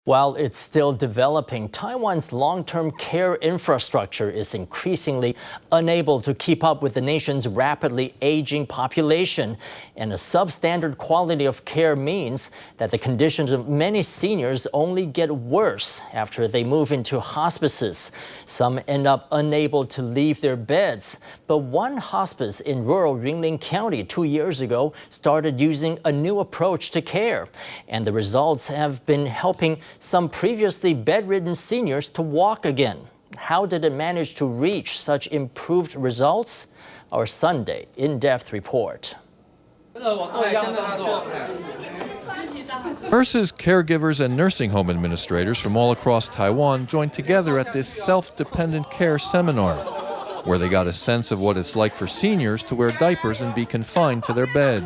While it's still developing, Taiwan's long-term care infrastructure is increasingly unable to keep up with the nation's rapidly aging population. And a substandard quality of care means that the conditions of many seniors only get worse after they move into hospices. Some end up unable to leave their beds. But one hospice in rural Yunlin County 2 years ago started using a new approach to care. And the results have been helping some previously bedridden seniors to walk again. How did it manage to reach such improved results? Our Sunday in-depth report. Nurses, caregivers, and nursing home administrators from all across Taiwan joined together at this self-dependent care seminar, where they got a sense of what it's like for seniors to wear diapers and be confined to their bed.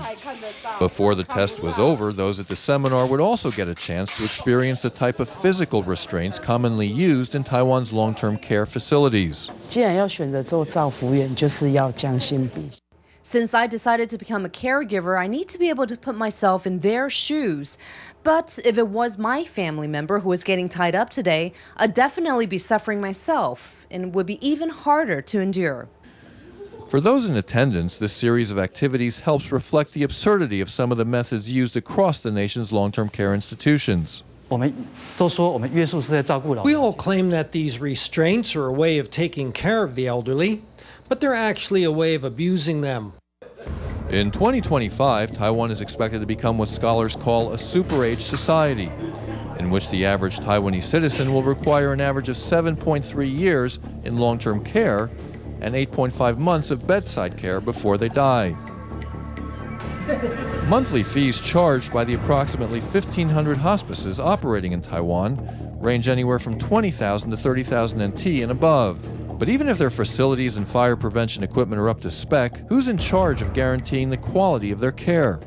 Before the test was over, those at the seminar would also get a chance to experience the type of physical restraints commonly used in Taiwan's long-term care facilities. Since I decided to become a caregiver, I need to be able to put myself in their shoes. But if it was my family member who was getting tied up today, I'd definitely be suffering myself, and it would be even harder to endure. For those in attendance, this series of activities helps reflect the absurdity of some of the methods used across the nation's long-term care institutions. We all claim that these restraints are a way of taking care of the elderly, but they're actually a way of abusing them. In 2025, Taiwan is expected to become what scholars call a super-age society, in which the average Taiwanese citizen will require an average of 7.3 years in long-term care and 8.5 months of bedside care before they die. Monthly fees charged by the approximately 1,500 hospices operating in Taiwan range anywhere from 20,000 to 30,000 NT and above. But even if their facilities and fire prevention equipment are up to spec, who's in charge of guaranteeing the quality of their care?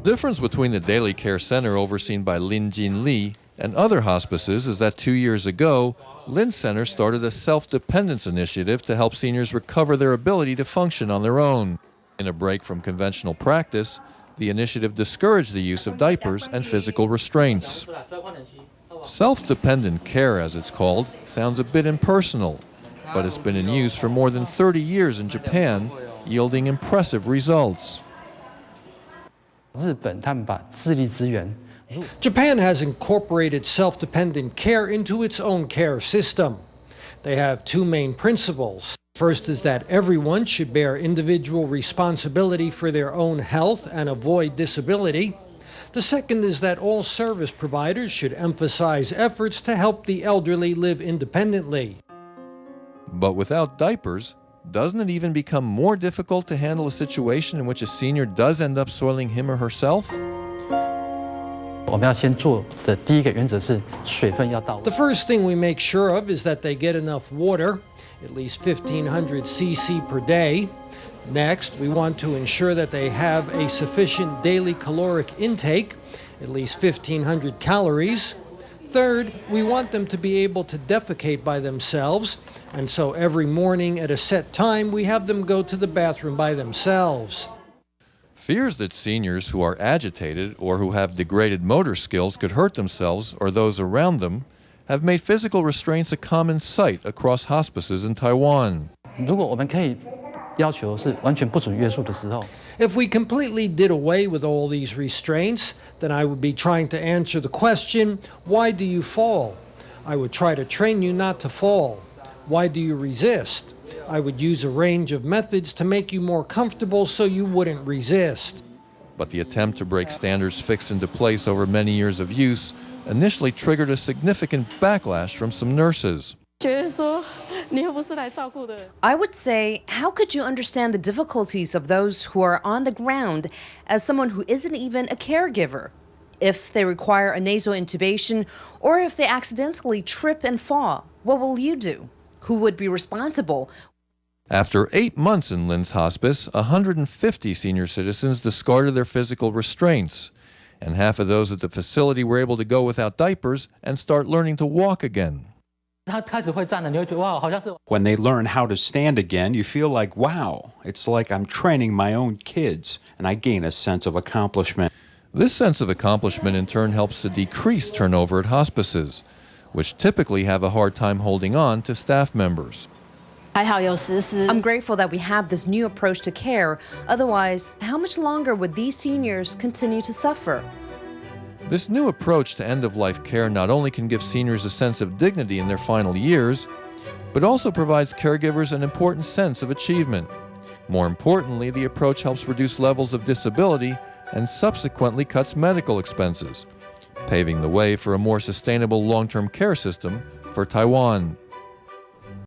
The difference between the daily care center overseen by Lin Jin Li and other hospices is that 2 years ago, Lin Center started a self-dependence initiative to help seniors recover their ability to function on their own. In a break from conventional practice, the initiative discouraged the use of diapers and physical restraints. Self-dependent care, as it's called, sounds a bit impersonal, but it's been in use for more than 30 years in Japan, yielding impressive results. Japan has incorporated self-dependent care into its own care system. They have two main principles. First is that everyone should bear individual responsibility for their own health and avoid disability. The second is that all service providers should emphasize efforts to help the elderly live independently. But without diapers, doesn't it even become more difficult to handle a situation in which a senior does end up soiling him or herself? The first thing we make sure of is that they get enough water, at least 1,500 cc per day. Next, we want to ensure that they have a sufficient daily caloric intake, at least 1,500 calories. Third, we want them to be able to defecate by themselves, and so every morning at a set time, we have them go to the bathroom by themselves. Fears that seniors who are agitated or who have degraded motor skills could hurt themselves or those around them have made physical restraints a common sight across hospices in Taiwan. If we completely did away with all these restraints, then I would be trying to answer the question, why do you fall? I would try to train you not to fall. Why do you resist? I would use a range of methods to make you more comfortable so you wouldn't resist. But the attempt to break standards fixed into place over many years of use initially triggered a significant backlash from some nurses. I would say, how could you understand the difficulties of those who are on the ground as someone who isn't even a caregiver? If they require a nasal intubation or if they accidentally trip and fall, what will you do? Who would be responsible? After 8 months in Lin's hospice, 150 senior citizens discarded their physical restraints, and half of those at the facility were able to go without diapers and start learning to walk again. When they learn how to stand again, you feel like, wow, it's like I'm training my own kids, and I gain a sense of accomplishment. This sense of accomplishment in turn helps to decrease turnover at hospices, which typically have a hard time holding on to staff members. I'm grateful that we have this new approach to care. Otherwise, how much longer would these seniors continue to suffer? This new approach to end-of-life care not only can give seniors a sense of dignity in their final years, but also provides caregivers an important sense of achievement. More importantly, the approach helps reduce levels of disability and subsequently cuts medical expenses, paving the way for a more sustainable long-term care system for Taiwan.